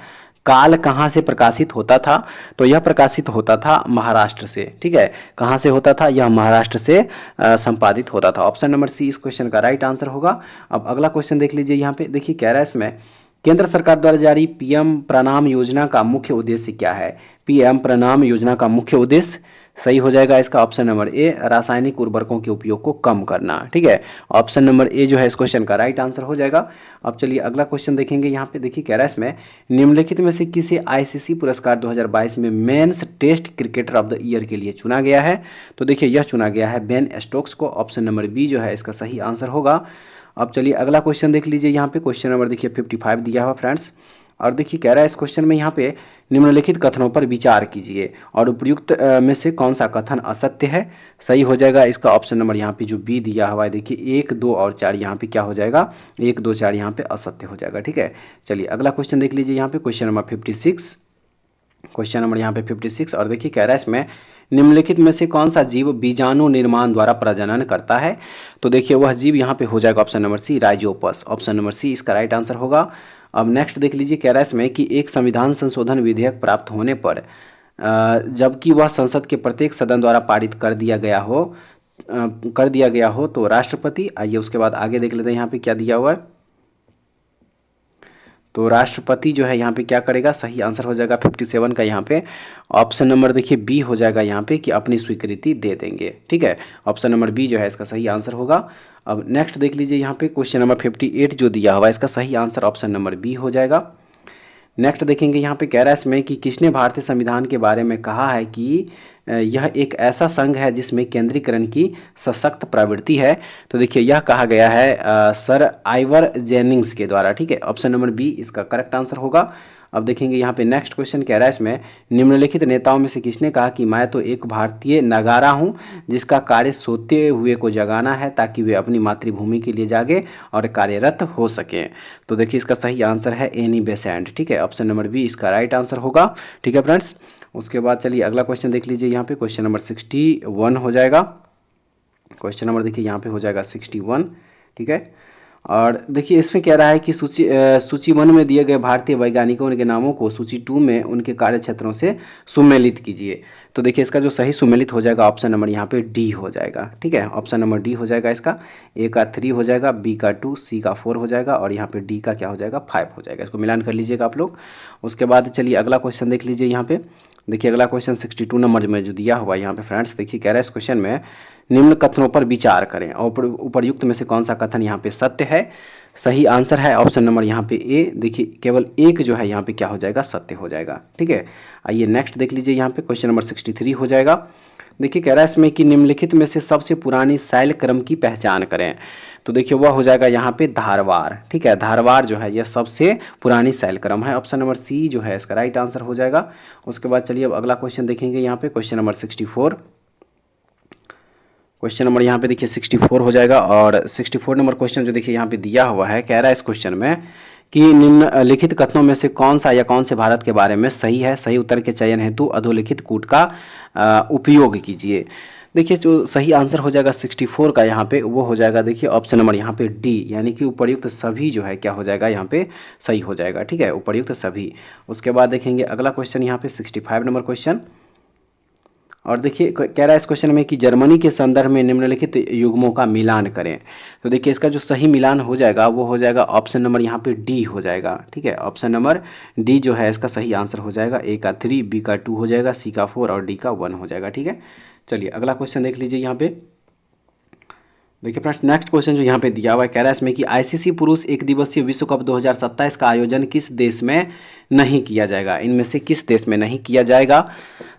काल कहाँ से प्रकाशित होता था, तो यह प्रकाशित होता था महाराष्ट्र से। ठीक है, कहाँ से होता था, यह महाराष्ट्र से संपादित होता था। ऑप्शन नंबर सी इस क्वेश्चन का राइट आंसर होगा। अब अगला क्वेश्चन देख लीजिए यहाँ पे, देखिए कह रहा है इसमें केंद्र सरकार द्वारा जारी पीएम प्रणाम योजना का मुख्य उद्देश्य क्या है। पीएम प्रणाम योजना का मुख्य उद्देश्य सही हो जाएगा इसका ऑप्शन नंबर ए, रासायनिक उर्वरकों के उपयोग को कम करना। ठीक है, ऑप्शन नंबर ए जो है इस क्वेश्चन का राइट आंसर हो जाएगा। अब चलिए अगला क्वेश्चन देखेंगे यहाँ पे, देखिए कह रहा है इसमें निम्नलिखित में से किसे आईसीसी पुरस्कार 2022 में men's test cricketer of the year के लिए चुना गया है, तो देखिए यह चुना गया है बेन स्टोक्स को। ऑप्शन नंबर बी जो है इसका सही आंसर होगा। अब चलिए अगला क्वेश्चन देख लीजिए यहाँ पे, क्वेश्चन नंबर देखिए 55 दिया हुआ फ्रेंड्स। और देखिए कह रहा है इस क्वेश्चन में यहाँ पे निम्नलिखित कथनों पर विचार कीजिए और उपयुक्त में से कौन सा कथन असत्य है। सही हो जाएगा इसका ऑप्शन नंबर यहाँ पे जो बी दिया हुआ है, देखिए 1, 2 और 4 यहाँ पे क्या हो जाएगा, 1, 2, 4 यहाँ पे असत्य हो जाएगा। ठीक है, चलिए अगला क्वेश्चन देख लीजिए यहाँ पे, क्वेश्चन नंबर 56, क्वेश्चन नंबर यहाँ पे 56। और देखिए कह रहा है इसमें निम्नलिखित में से कौन सा जीव बीजाणु निर्माण द्वारा प्रजनन करता है, तो देखिए वह जीव यहाँ पे हो जाएगा option number C rhizopus. Option number C इसका राइट आंसर होगा। अब नेक्स्ट देख लीजिए, कह रहा है इसमें कि एक संविधान संशोधन विधेयक प्राप्त होने पर जबकि वह संसद के प्रत्येक सदन द्वारा पारित कर दिया गया हो तो राष्ट्रपति, आइए उसके बाद आगे देख लेते हैं यहाँ पे क्या दिया हुआ है, तो राष्ट्रपति जो है यहाँ पे क्या करेगा, सही आंसर हो जाएगा 57 का यहाँ पे ऑप्शन नंबर देखिए बी हो जाएगा यहाँ पे कि अपनी स्वीकृति दे देंगे। ठीक है, ऑप्शन नंबर बी जो है इसका सही आंसर होगा। अब नेक्स्ट देख लीजिए यहाँ पे क्वेश्चन नंबर 58 जो दिया हुआ है इसका सही आंसर ऑप्शन नंबर बी हो जाएगा। नेक्स्ट देखेंगे यहाँ पे कह रहा है इसमें कि किसने भारतीय संविधान के बारे में कहा है कि यह एक ऐसा संघ है जिसमें केंद्रीकरण की सशक्त प्रवृत्ति है, तो देखिए यह कहा गया है सर आइवर जेनिंग्स के द्वारा। ठीक है, ऑप्शन नंबर बी इसका करेक्ट आंसर होगा। अब देखेंगे यहाँ पे नेक्स्ट क्वेश्चन कह रहा है इसमें निम्नलिखित नेताओं में से किसने कहा कि मैं तो एक भारतीय नगारा हूँ जिसका कार्य सोते हुए को जगाना है ताकि वे अपनी मातृभूमि के लिए जागे और कार्यरत हो सकें, तो देखिए इसका सही आंसर है एनी बेसेंट। ठीक है, ऑप्शन नंबर बी इसका राइट आंसर होगा। ठीक है फ्रेंड्स, उसके बाद चलिए अगला क्वेश्चन देख लीजिए यहाँ पे, क्वेश्चन नंबर 61 हो जाएगा। क्वेश्चन नंबर देखिए यहाँ पे हो जाएगा 61। ठीक है, और देखिए इसमें कह रहा है कि सूची 1 में दिए गए भारतीय वैज्ञानिकों के नामों को सूची 2 में उनके कार्य क्षेत्रों से सुमेलित कीजिए, तो देखिए इसका जो सही सुमेलित हो जाएगा ऑप्शन नंबर यहाँ पे डी हो जाएगा। ठीक है, ऑप्शन नंबर डी हो जाएगा इसका, ए का 3 हो जाएगा, बी का 2, सी का 4 हो जाएगा और यहाँ पे डी का क्या हो जाएगा 5 हो जाएगा। इसको मिलान कर लीजिएगा आप लोग। उसके बाद चलिए अगला क्वेश्चन देख लीजिए यहाँ पे, देखिए अगला क्वेश्चन 62 नंबर में जो दिया हुआ है यहाँ पे फ्रेंड्स, देखिए कह रहा है इस क्वेश्चन में निम्न कथनों पर विचार करें और उपर्युक्त में से कौन सा कथन यहाँ पे सत्य है। सही आंसर है ऑप्शन नंबर यहाँ पे ए, देखिए केवल एक जो है यहाँ पे क्या हो जाएगा सत्य हो जाएगा। ठीक है, आइए नेक्स्ट देख लीजिए यहाँ पे, क्वेश्चन नंबर 63 हो जाएगा। देखिए कह रहा है इसमें कि निम्नलिखित में से सबसे पुरानी शैल क्रम की पहचान करें, तो देखिए वह हो जाएगा यहाँ पे धारवाड़। ठीक है, धारवाड़ जो है यह सबसे पुरानी शैल क्रम है, ऑप्शन नंबर सी जो है इसका राइट आंसर हो जाएगा। उसके बाद चलिए अब अगला क्वेश्चन देखेंगे यहाँ पे, क्वेश्चन नंबर 64। क्वेश्चन नंबर यहाँ पे देखिए 64 हो जाएगा और 64 नंबर क्वेश्चन जो देखिए यहाँ पे दिया हुआ है, कह रहा है इस क्वेश्चन में कि निम्नलिखित कथनों में से कौन सा या कौन से भारत के बारे में सही है। सही उत्तर के चयन हेतु अधोलिखित कूट का उपयोग कीजिए। देखिए जो सही आंसर हो जाएगा 64 का यहाँ पे वो हो जाएगा देखिए ऑप्शन नंबर यहाँ पे डी, यानी कि उपर्युक्त सभी जो है क्या हो जाएगा यहाँ पे सही हो जाएगा। ठीक है, उपर्युक्त सभी। उसके बाद देखेंगे अगला क्वेश्चन यहाँ पे 65 नंबर क्वेश्चन, और देखिए कह रहा है इस क्वेश्चन में कि जर्मनी के संदर्भ में निम्नलिखित युग्मों का मिलान करें, तो देखिए इसका जो सही मिलान हो जाएगा वो हो जाएगा ऑप्शन नंबर यहाँ पे डी हो जाएगा। ठीक है, ऑप्शन नंबर डी जो है इसका सही आंसर हो जाएगा, ए का 3, बी का 2 हो जाएगा, सी का 4 और डी का 1 हो जाएगा। ठीक है, चलिए अगला क्वेश्चन देख लीजिए यहाँ पे, देखिए फ्रेंड्स, नेक्स्ट क्वेश्चन जो यहाँ पे दिया हुआ है, कह रहा है इसमें कि आईसीसी पुरुष एक दिवसीय विश्व कप 2027 का आयोजन किस देश में नहीं किया जाएगा? इनमें से किस देश में नहीं किया जाएगा?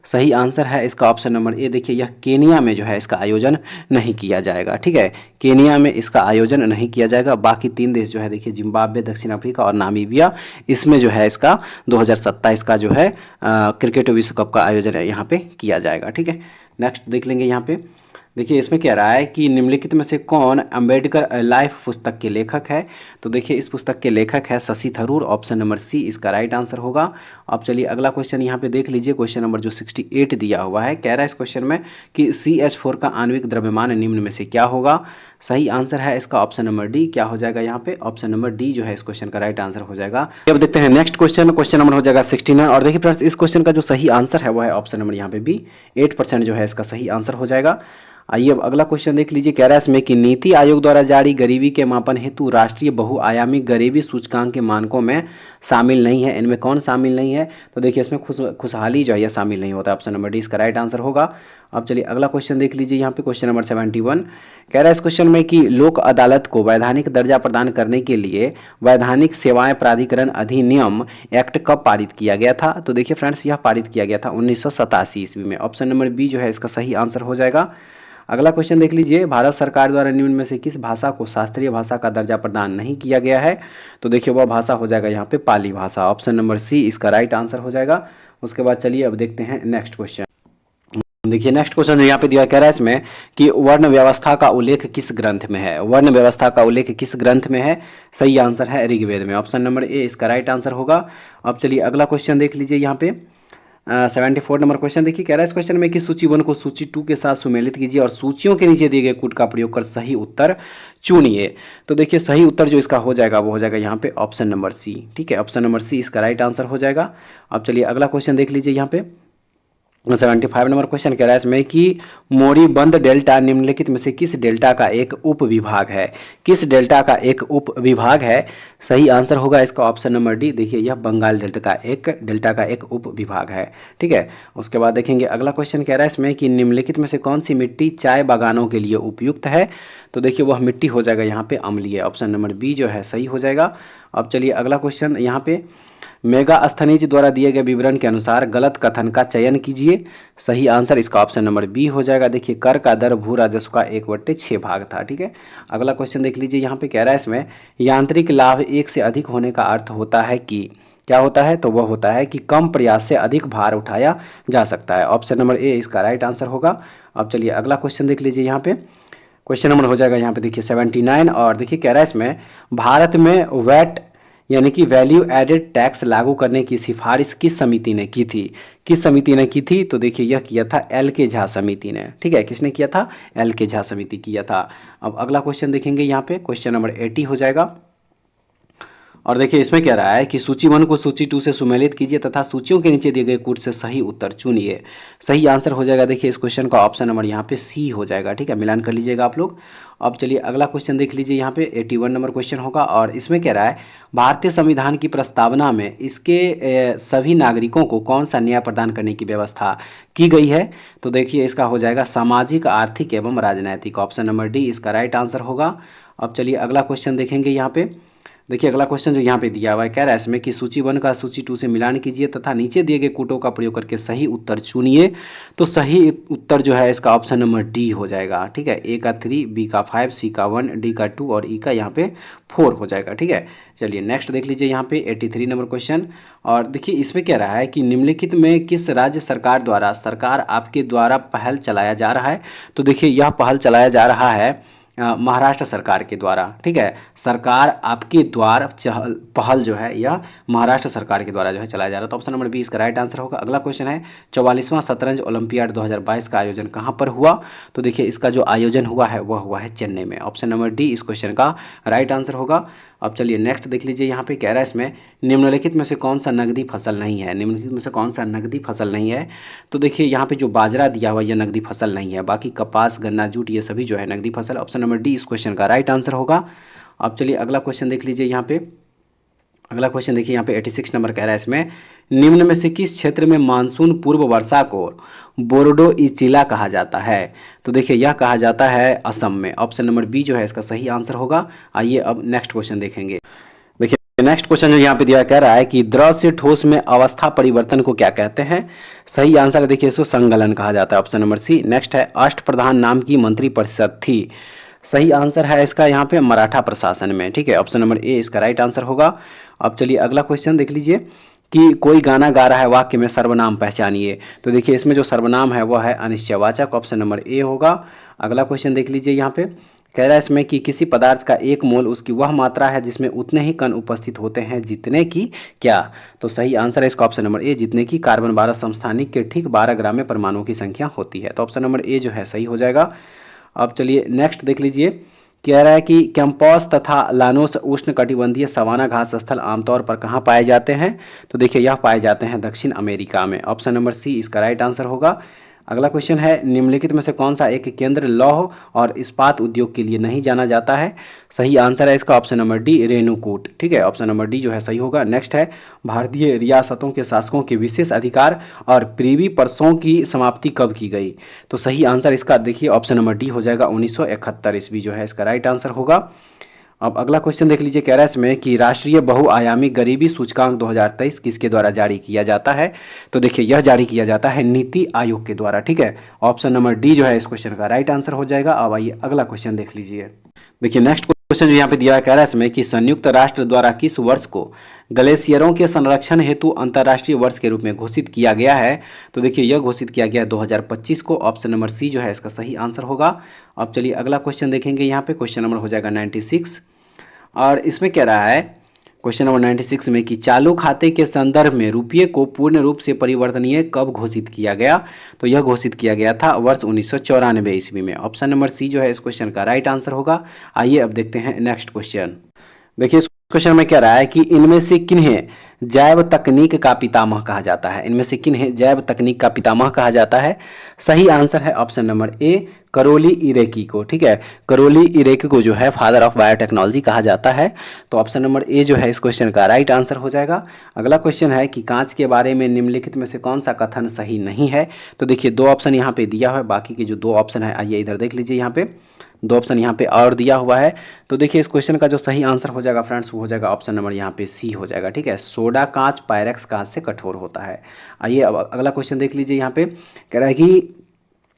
सही आंसर है इसका ऑप्शन नंबर ए। देखिए, यह केनिया में जो है इसका आयोजन नहीं किया जाएगा। ठीक है, केनिया में इसका आयोजन नहीं किया जाएगा। बाकी 3 देश जो है, देखिए जिम्बाब्वे, दक्षिण अफ्रीका और नामीबिया, इसमें जो है इसका 2027 का जो है क्रिकेट विश्व कप का आयोजन यहाँ पे किया जाएगा। ठीक है, नेक्स्ट देख लेंगे यहाँ पे। देखिए इसमें कह रहा है कि निम्नलिखित में से कौन अंबेडकर लाइफ पुस्तक के लेखक है? तो देखिए इस पुस्तक के लेखक है Shashi Tharoor. Option number C इसका राइट आंसर होगा। अब चलिए अगला क्वेश्चन यहाँ पे देख लीजिए। क्वेश्चन नंबर जो 68 दिया हुआ है, कह रहा है इस क्वेश्चन में कि CH4 का आणविक द्रव्यमान निम्न में से क्या होगा? सही आंसर है इसका ऑप्शन नंबर डी। क्या हो जाएगा यहाँ पे? ऑप्शन नंबर डी जो है इस क्वेश्चन का राइट आंसर हो जाएगा। अब देखते हैं नेक्स्ट क्वेश्चन। क्वेश्चन नंबर हो जाएगा 69। और देखिए फ्रेंड्स, इस क्वेश्चन का जो सही आंसर है वो है ऑप्शन नंबर यहाँ पे बी। 8% जो है इसका सही आंसर हो जाएगा। आइए अब अगला क्वेश्चन देख लीजिए। कह रहा है इसमें कि नीति आयोग द्वारा जारी गरीबी के मापन हेतु राष्ट्रीय बहुआयामी गरीबी सूचकांक के मानकों में शामिल नहीं है। इनमें कौन शामिल नहीं है? तो देखिए इसमें खुशहाली जो है यह शामिल नहीं होता। ऑप्शन नंबर डी इसका राइट आंसर होगा। अब चलिए अगला क्वेश्चन देख लीजिए। यहाँ पे क्वेश्चन नंबर 71 कह रहा है इस क्वेश्चन में कि लोक अदालत को वैधानिक दर्जा प्रदान करने के लिए वैधानिक सेवाएं प्राधिकरण अधिनियम एक्ट कब पारित किया गया था? तो देखिए फ्रेंड्स, यह पारित किया गया था 1987 ईस्वी में। ऑप्शन नंबर बी जो है इसका सही आंसर हो जाएगा। अगला क्वेश्चन देख लीजिए। भारत सरकार द्वारा निम्न में से किस भाषा को शास्त्रीय भाषा का दर्जा प्रदान नहीं किया गया है? तो देखिए वह भाषा हो जाएगा यहाँ पे पाली भाषा। ऑप्शन नंबर सी इसका राइट आंसर हो जाएगा। उसके बाद चलिए अब देखते हैं नेक्स्ट क्वेश्चन। देखिए नेक्स्ट क्वेश्चन जो यहाँ पे दिया, कह रहा है इसमें कि वर्ण व्यवस्था का उल्लेख किस ग्रंथ में है? वर्ण व्यवस्था का उल्लेख किस ग्रंथ में है? सही आंसर है ऋग्वेद में। ऑप्शन नंबर ए इसका राइट आंसर होगा। अब चलिए अगला क्वेश्चन देख लीजिए। यहाँ पे 74 नंबर क्वेश्चन देखिए। कह रहा है इस क्वेश्चन में कि सूची 1 को सूची 2 के साथ सुमेलित कीजिए और सूचियों के नीचे दिए गए कूट का प्रयोग कर सही उत्तर चुनिए। तो देखिए सही उत्तर जो इसका हो जाएगा वो हो जाएगा यहाँ पे ऑप्शन नंबर सी। ठीक है, ऑप्शन नंबर सी इसका राइट आंसर हो जाएगा। अब चलिए अगला क्वेश्चन देख लीजिए। यहाँ पे 75 नंबर क्वेश्चन कह रहा है इसमें कि मोरीबंद डेल्टा निम्नलिखित में से किस डेल्टा का एक उप विभाग है? किस डेल्टा का एक उप विभाग है? सही आंसर होगा इसका ऑप्शन नंबर डी। देखिए यह बंगाल डेल्टा का एक उप विभाग है। ठीक है, उसके बाद देखेंगे अगला क्वेश्चन कह रहा है इसमें कि निम्नलिखित में से कौन सी मिट्टी चाय बागानों के लिए उपयुक्त है? तो देखिए वह मिट्टी हो जाएगा यहाँ पे अम्लीय। ऑप्शन नंबर बी जो है सही हो जाएगा। अब चलिए अगला क्वेश्चन यहाँ पे मेगास्थनीज द्वारा दिए गए विवरण के अनुसार गलत कथन का चयन कीजिए। सही आंसर इसका ऑप्शन नंबर बी हो जाएगा। देखिए कर का दर भू राजस्व का 1/6 भाग था। ठीक है, अगला क्वेश्चन देख लीजिए। यहाँ पे कह रहा है इसमें यांत्रिक लाभ 1 से अधिक होने का अर्थ होता है कि क्या होता है? तो वह होता है कि कम प्रयास से अधिक भार उठाया जा सकता है। ऑप्शन नंबर ए इसका राइट आंसर होगा। अब चलिए अगला क्वेश्चन देख लीजिए। यहाँ पे क्वेश्चन नंबर हो जाएगा यहाँ पे देखिए 79। और देखिए कह रहा है इसमें भारत में वैट यानी कि वैल्यू एडेड टैक्स लागू करने की सिफारिश किस समिति ने की थी? किस समिति ने की थी? तो देखिए यह किया था एल के झा समिति ने। ठीक है, किसने किया था? एल के झा समिति किया था। अब अगला क्वेश्चन देखेंगे। यहाँ पे क्वेश्चन नंबर 80 हो जाएगा। और देखिए इसमें कह रहा है कि सूची 1 को सूची 2 से सुमेलित कीजिए तथा सूचियों के नीचे दिए गए कूट से सही उत्तर चुनिए। सही आंसर हो जाएगा देखिए इस क्वेश्चन का ऑप्शन नंबर यहाँ पे सी हो जाएगा। ठीक है, मिलान कर लीजिएगा आप लोग। अब चलिए अगला क्वेश्चन देख लीजिए। यहाँ पे 81 नंबर क्वेश्चन होगा और इसमें कह रहा है भारतीय संविधान की प्रस्तावना में इसके सभी नागरिकों को कौन सा न्याय प्रदान करने की व्यवस्था की गई है? तो देखिए इसका हो जाएगा सामाजिक, आर्थिक एवं राजनैतिक। ऑप्शन नंबर डी इसका राइट आंसर होगा। अब चलिए अगला क्वेश्चन देखेंगे। यहाँ पे देखिए अगला क्वेश्चन जो यहाँ पे दिया हुआ है, कह रहा है इसमें कि सूची 1 का सूची 2 से मिलान कीजिए तथा नीचे दिए गए कूटों का प्रयोग करके सही उत्तर चुनिए। तो सही उत्तर जो है इसका ऑप्शन नंबर डी हो जाएगा। ठीक है, ए का 3, बी का 5, सी का 1, डी का 2 और ई का यहाँ पे 4 हो जाएगा। ठीक है, चलिए नेक्स्ट देख लीजिए। यहाँ पे 83 नंबर क्वेश्चन। और देखिए इसमें कह रहा है कि निम्नलिखित में किस राज्य सरकार द्वारा सरकार आपके द्वारा पहल चलाया जा रहा है? तो देखिए यह पहल चलाया जा रहा है महाराष्ट्र सरकार के द्वारा। ठीक है, सरकार आपके द्वार पहल जो है यह महाराष्ट्र सरकार के द्वारा जो है चलाया जा रहा है। तो ऑप्शन नंबर बी इसका राइट आंसर होगा। अगला क्वेश्चन है 44वां शतरंज ओलंपियाड 2022 का आयोजन कहाँ पर हुआ? तो देखिए इसका जो आयोजन हुआ है वह हुआ है चेन्नई में। ऑप्शन नंबर डी इस क्वेश्चन का राइट आंसर होगा। अब चलिए नेक्स्ट देख लीजिए। यहाँ पे कह रहा है इसमें निम्नलिखित में से कौन सा नकदी फसल नहीं है? निम्नलिखित में से कौन सा नकदी फसल नहीं है? तो देखिए यहाँ पे जो बाजरा दिया हुआ यह नकदी फसल नहीं है। बाकी कपास, गन्ना, जूट ये सभी जो है नकदी फसल। ऑप्शन नंबर डी इस क्वेश्चन का राइट आंसर होगा। अब चलिए अगला क्वेश्चन देख लीजिए। यहाँ पे अगला क्वेश्चन देखिए। यहाँ पे 86 नंबर कह रहा है इसमें निम्न में से किस क्षेत्र में मानसून पूर्व वर्षा को बोर्डो इचिला कहा जाता है? तो देखिए यह कहा जाता है असम में। ऑप्शन नंबर बी जो है इसका सही आंसर होगा। आइए अब नेक्स्ट क्वेश्चन देखेंगे। देखिए नेक्स्ट क्वेश्चन जो यहाँ पे दिया कह रहा है कि द्रव से ठोस में अवस्था परिवर्तन को क्या कहते हैं? सही आंसर है देखिए इसको संगलन कहा जाता है। ऑप्शन नंबर सी। नेक्स्ट है अष्टप्रधान नाम की मंत्रिपरिषद थी? सही आंसर है इसका यहाँ पे मराठा प्रशासन में। ठीक है, ऑप्शन नंबर ए इसका राइट आंसर होगा। अब चलिए अगला क्वेश्चन देख लीजिए कि कोई गाना गा रहा है, वाक्य में सर्वनाम पहचानिए। तो देखिए इसमें जो सर्वनाम है वह है अनिश्चयवाचक। ऑप्शन नंबर ए होगा। अगला क्वेश्चन देख लीजिए यहाँ पे कह रहा है इसमें कि किसी पदार्थ का एक मोल उसकी वह मात्रा है जिसमें उतने ही कण उपस्थित होते हैं जितने की क्या? तो सही आंसर है इसका ऑप्शन नंबर ए, जितने की कार्बन 12 समस्थानिक के ठीक 12 ग्राम में परमाणुओं की संख्या होती है। तो ऑप्शन नंबर ए जो है सही हो जाएगा। अब चलिए नेक्स्ट देख लीजिए, कह रहा है कि कैंपस तथा लानोस उष्णकटिबंधीय सवाना घास स्थल आमतौर पर कहाँ पाए जाते हैं? तो देखिए यह पाए जाते हैं दक्षिण अमेरिका में। ऑप्शन नंबर सी इसका राइट आंसर होगा। अगला क्वेश्चन है निम्नलिखित में से कौन सा एक केंद्र लौह और इस्पात उद्योग के लिए नहीं जाना जाता है? सही आंसर है इसका ऑप्शन नंबर डी रेणुकूट। ठीक है, ऑप्शन नंबर डी जो है सही होगा। नेक्स्ट है भारतीय रियासतों के शासकों के विशेष अधिकार और प्रीवी परसों की समाप्ति कब की गई? तो सही आंसर इसका देखिए ऑप्शन नंबर डी हो जाएगा 1971 ईस्वी जो है इसका राइट आंसर होगा। अब अगला क्वेश्चन देख लीजिए, कह रहा है इसमें कि राष्ट्रीय बहुआयामी गरीबी सूचकांक 2023 किसके द्वारा जारी किया जाता है? तो देखिए यह जारी किया जाता है नीति आयोग के द्वारा। ठीक है, ऑप्शन नंबर डी जो है इस क्वेश्चन का राइट आंसर हो जाएगा। अब आइए अगला क्वेश्चन देख लीजिए। देखिए नेक्स्ट क्वेश्चन जो यहाँ पे दिया है कह रहा है इसमें कि संयुक्त राष्ट्र द्वारा किस वर्ष को ग्लेशियरों के संरक्षण हेतु अंतर्राष्ट्रीय वर्ष के रूप में घोषित किया गया है? तो देखिए यह घोषित किया गया 2025 को। ऑप्शन नंबर सी जो है इसका सही आंसर होगा। अब चलिए अगला क्वेश्चन देखेंगे। यहाँ पे क्वेश्चन नंबर हो जाएगा 96 और इसमें कह रहा है क्वेश्चन नंबर 96 में कि चालू खाते के संदर्भ में रुपये को पूर्ण रूप से परिवर्तनीय कब घोषित किया गया? तो यह घोषित किया गया था वर्ष 1994 ईस्वी में। ऑप्शन नंबर सी जो है इस क्वेश्चन का राइट आंसर होगा। आइए अब देखते हैं नेक्स्ट क्वेश्चन। देखिए इस क्वेश्चन में कह रहा है कि इनमें से किन्हें जैव तकनीक का पितामह कहा जाता है? इनमें से किन्हें जैव तकनीक का पितामह कहा जाता है? सही आंसर है ऑप्शन नंबर ए करोली इरेकी को। ठीक है, करोली इरेकी को जो है फादर ऑफ बायोटेक्नोलॉजी कहा जाता है। तो ऑप्शन नंबर ए जो है इस क्वेश्चन का राइट आंसर हो जाएगा। अगला क्वेश्चन है कि कांच के बारे में निम्नलिखित में से कौन सा कथन सही नहीं है? तो देखिए दो ऑप्शन यहाँ पे दिया हुआ है, बाकी के जो दो ऑप्शन है आइए इधर देख लीजिए। यहाँ पे दो ऑप्शन यहाँ पे और दिया हुआ है। तो देखिए इस क्वेश्चन का जो सही आंसर हो जाएगा फ्रेंड्स वो हो जाएगा ऑप्शन नंबर यहाँ पे सी हो जाएगा। ठीक है, सोडा कांच पायरेक्स कांच से कठोर होता है। आइए अब अगला क्वेश्चन देख लीजिए। यहाँ पे कह रहा है कि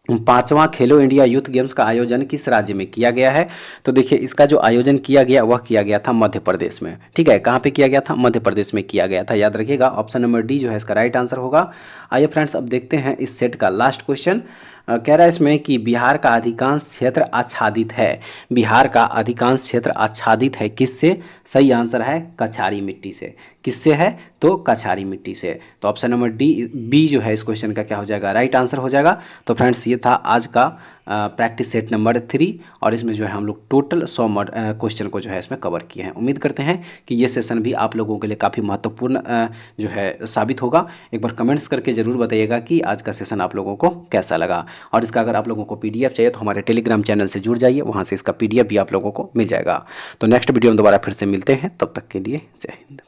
5वां खेलो इंडिया यूथ गेम्स का आयोजन किस राज्य में किया गया है? तो देखिए इसका जो आयोजन किया गया वह किया गया था मध्य प्रदेश में। ठीक है, कहाँ पे किया गया था? मध्य प्रदेश में किया गया था, याद रखिएगा। ऑप्शन नंबर डी जो है इसका राइट आंसर होगा। आइए फ्रेंड्स अब देखते हैं इस सेट का लास्ट क्वेश्चन। कह रहा है इसमें कि बिहार का अधिकांश क्षेत्र आच्छादित है। बिहार का अधिकांश क्षेत्र आच्छादित है किससे? सही आंसर है कछारी मिट्टी से। किससे है? तो कछारी मिट्टी से। तो ऑप्शन नंबर डी बी जो है इस क्वेश्चन का क्या हो जाएगा? राइट आंसर हो जाएगा। तो फ्रेंड्स ये था आज का प्रैक्टिस सेट नंबर 3 और इसमें जो है हम लोग टोटल 100 क्वेश्चन को जो है इसमें कवर किए हैं। उम्मीद करते हैं कि ये सेशन भी आप लोगों के लिए काफ़ी महत्वपूर्ण जो है साबित होगा। एक बार कमेंट्स करके ज़रूर बताइएगा कि आज का सेशन आप लोगों को कैसा लगा। और इसका अगर आप लोगों को PDF चाहिए तो हमारे टेलीग्राम चैनल से जुड़ जाइए, वहाँ से इसका PDF भी आप लोगों को मिल जाएगा। तो नेक्स्ट वीडियो में दोबारा फिर से मिलते हैं, तब तक के लिए जय हिंद।